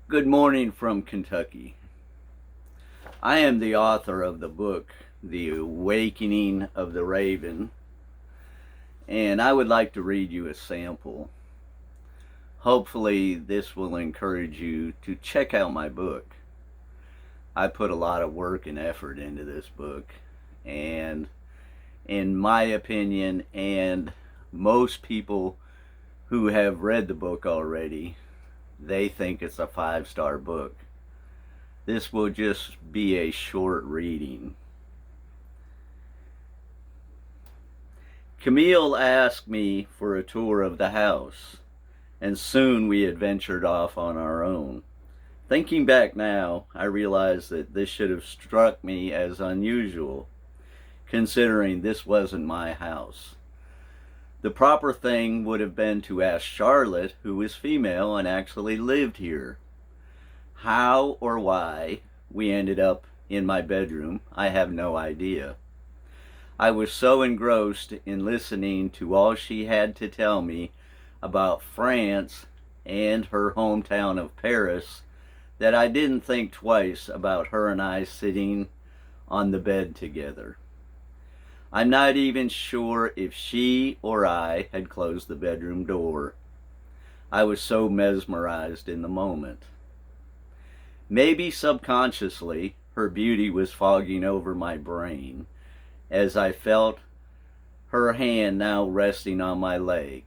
Good morning from Kentucky. I am the author of the book, The Awakening of the Raven, and I would like to read you a sample. Hopefully, this will encourage you to check out my book. I put a lot of work and effort into this book, and in my opinion, and most people who have read the book already, they think it's a 5-star book. This will just be a short reading. Camille asked me for a tour of the house, and soon we had ventured off on our own. Thinking back now, I realize that this should have struck me as unusual, considering this wasn't my house. The proper thing would have been to ask Charlotte, who is female and actually lived here. How or why we ended up in my bedroom, I have no idea. I was so engrossed in listening to all she had to tell me about France and her hometown of Paris that I didn't think twice about her and I sitting on the bed together. I'm not even sure if she or I had closed the bedroom door. I was so mesmerized in the moment. Maybe subconsciously, her beauty was fogging over my brain as I felt her hand now resting on my leg.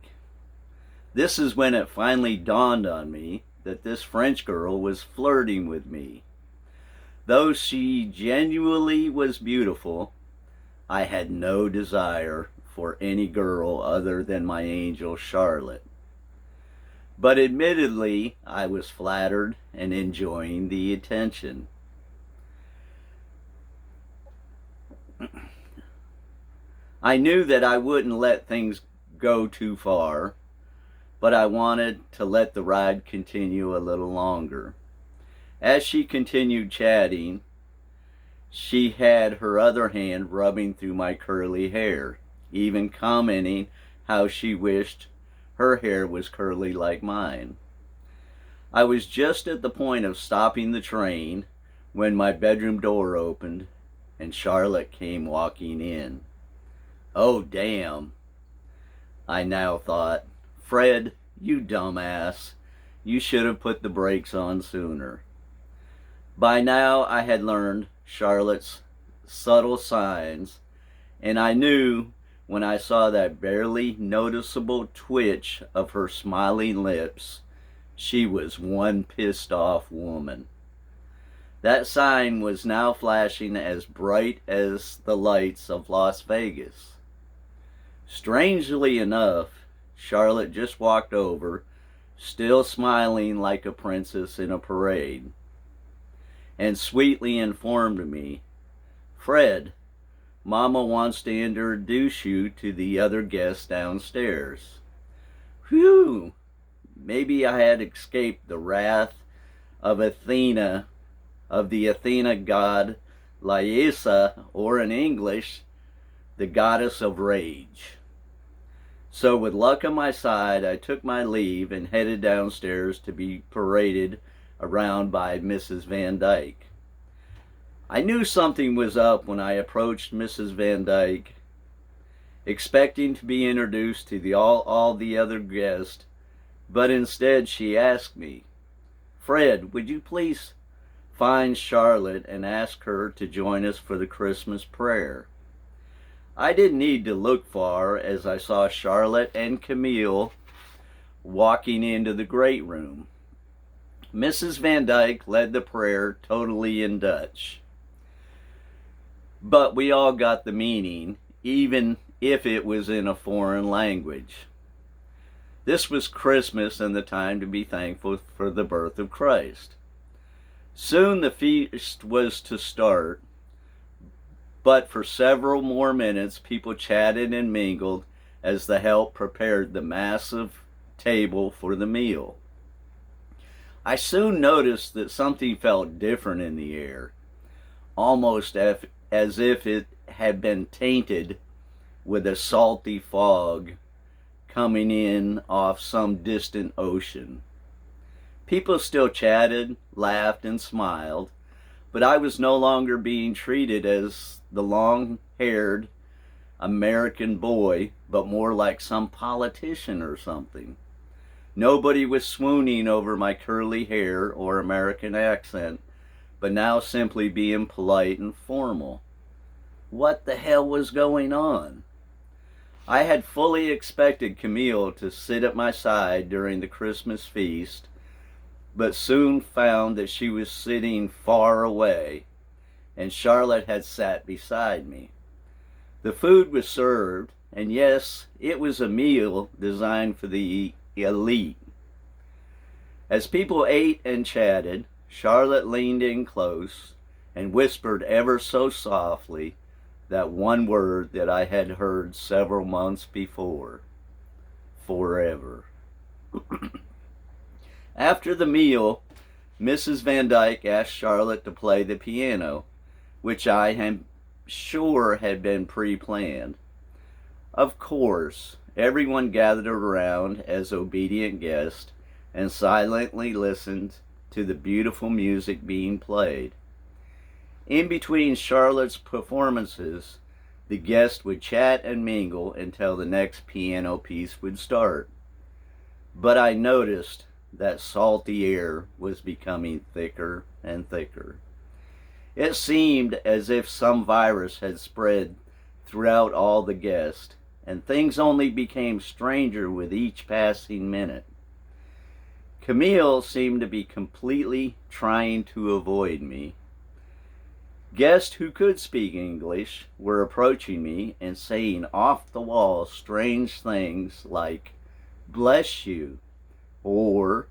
This is when it finally dawned on me that this French girl was flirting with me. Though she genuinely was beautiful, I had no desire for any girl other than my angel Charlotte. But admittedly, I was flattered and enjoying the attention. I knew that I wouldn't let things go too far, but I wanted to let the ride continue a little longer. As she continued chatting, she had her other hand rubbing through my curly hair, even commenting how she wished her hair was curly like mine. I was just at the point of stopping the train when my bedroom door opened and Charlotte came walking in. Oh, damn, I now thought. Fred, you dumbass. You should have put the brakes on sooner. By now, I had learned Charlotte's subtle signs, and I knew when I saw that barely noticeable twitch of her smiling lips, she was one pissed off woman. That sign was now flashing as bright as the lights of Las Vegas. Strangely enough, Charlotte just walked over, still smiling like a princess in a parade, and sweetly informed me, Fred, Mama wants to introduce you to the other guests downstairs. Whew! Maybe I had escaped the wrath of Athena, of the Athena god Laïsa, or in English, the goddess of rage. So with luck on my side, I took my leave and headed downstairs to be paraded around by Mrs. Van Dyke. I knew something was up when I approached Mrs. Van Dyke, expecting to be introduced to all the other guests, but instead she asked me, Fred, would you please find Charlotte and ask her to join us for the Christmas prayer? I didn't need to look far as I saw Charlotte and Camille walking into the great room. Mrs. Van Dyke led the prayer totally in Dutch, but we all got the meaning, even if it was in a foreign language. This was Christmas and the time to be thankful for the birth of Christ. Soon the feast was to start, but for several more minutes people chatted and mingled as the help prepared the massive table for the meal. I soon noticed that something felt different in the air, almost as if it had been tainted with a salty fog coming in off some distant ocean. People still chatted, laughed, and smiled, but I was no longer being treated as the long-haired American boy, but more like some politician or something. Nobody was swooning over my curly hair or American accent, but now simply being polite and formal. What the hell was going on? I had fully expected Camille to sit at my side during the Christmas feast, but soon found that she was sitting far away, and Charlotte had sat beside me. The food was served, and yes, it was a meal designed for the elite. As people ate and chatted, Charlotte leaned in close and whispered ever so softly that one word that I had heard several months before: forever. After the meal, Mrs. Van Dyke asked Charlotte to play the piano, which I am sure had been pre-planned. Of course, everyone gathered around as obedient guests and silently listened to the beautiful music being played. In between Charlotte's performances, the guests would chat and mingle until the next piano piece would start. But I noticed that salty air was becoming thicker and thicker. It seemed as if some virus had spread throughout all the guests, and things only became stranger with each passing minute. Camille seemed to be completely trying to avoid me. Guests who could speak English were approaching me and saying off-the-wall strange things like, "Bless you," or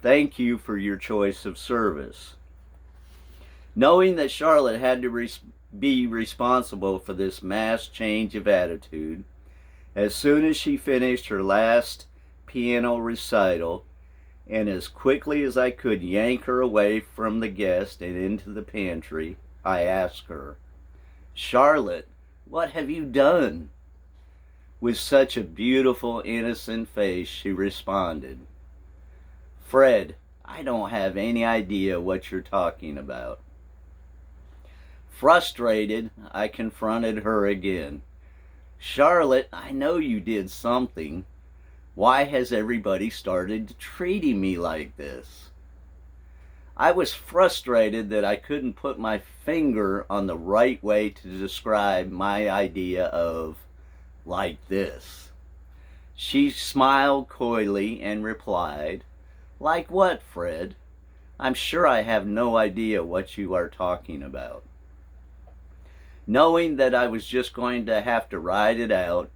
"Thank you for your choice of service." Knowing that Charlotte had to be responsible for this mass change of attitude, as soon as she finished her last piano recital, and as quickly as I could yank her away from the guest and into the pantry, I asked her, "Charlotte, what have you done?" With such a beautiful, innocent face, she responded, "Fred, I don't have any idea what you're talking about." Frustrated, I confronted her again. "Charlotte, I know you did something. Why has everybody started treating me like this?" I was frustrated that I couldn't put my finger on the right way to describe my idea of like this. She smiled coyly and replied, "Like what, Fred? I'm sure I have no idea what you are talking about." Knowing that I was just going to have to ride it out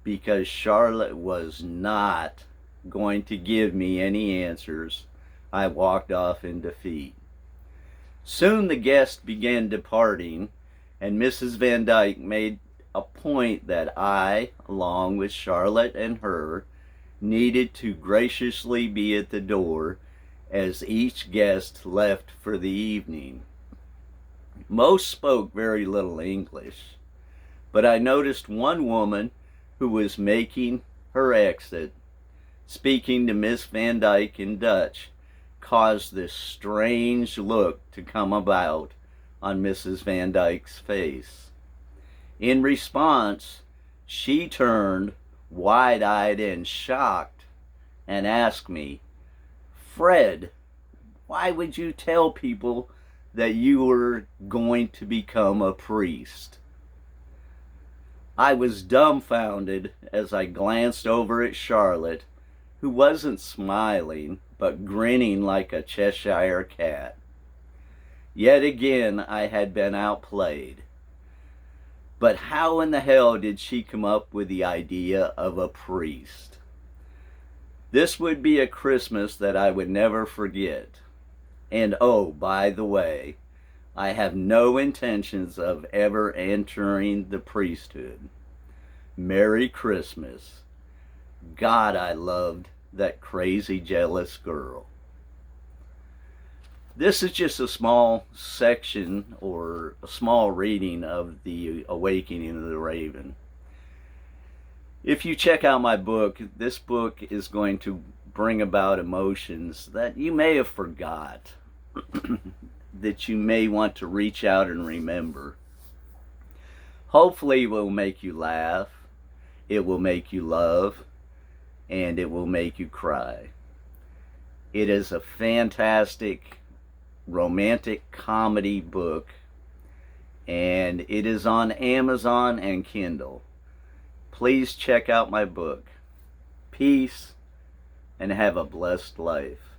because Charlotte was not going to give me any answers, I walked off in defeat. Soon the guests began departing, and Mrs. Van Dyke made a point that I, along with Charlotte and her, needed to graciously be at the door as each guest left for the evening. Most spoke very little English, but I noticed one woman who was making her exit, speaking to Miss Van Dyke in Dutch, caused this strange look to come about on Mrs. Van Dyke's face. In response, she turned wide-eyed and shocked and asked me, "Fred, why would you tell people that you were going to become a priest?" I was dumbfounded as I glanced over at Charlotte, who wasn't smiling, but grinning like a Cheshire cat. Yet again, I had been outplayed. But how in the hell did she come up with the idea of a priest? This would be a Christmas that I would never forget. And oh, by the way, I have no intentions of ever entering the priesthood. Merry Christmas. God, I loved that crazy jealous girl. This is just a small section or a small reading of The Awakening of the Raven. If you check out my book, this book is going to bring about emotions that you may have forgot, that you may want to reach out and remember. Hopefully it will make you laugh, it will make you love, and it will make you cry. It is a fantastic romantic comedy book, and it is on Amazon and Kindle. Please check out my book. Peace, and have a blessed life.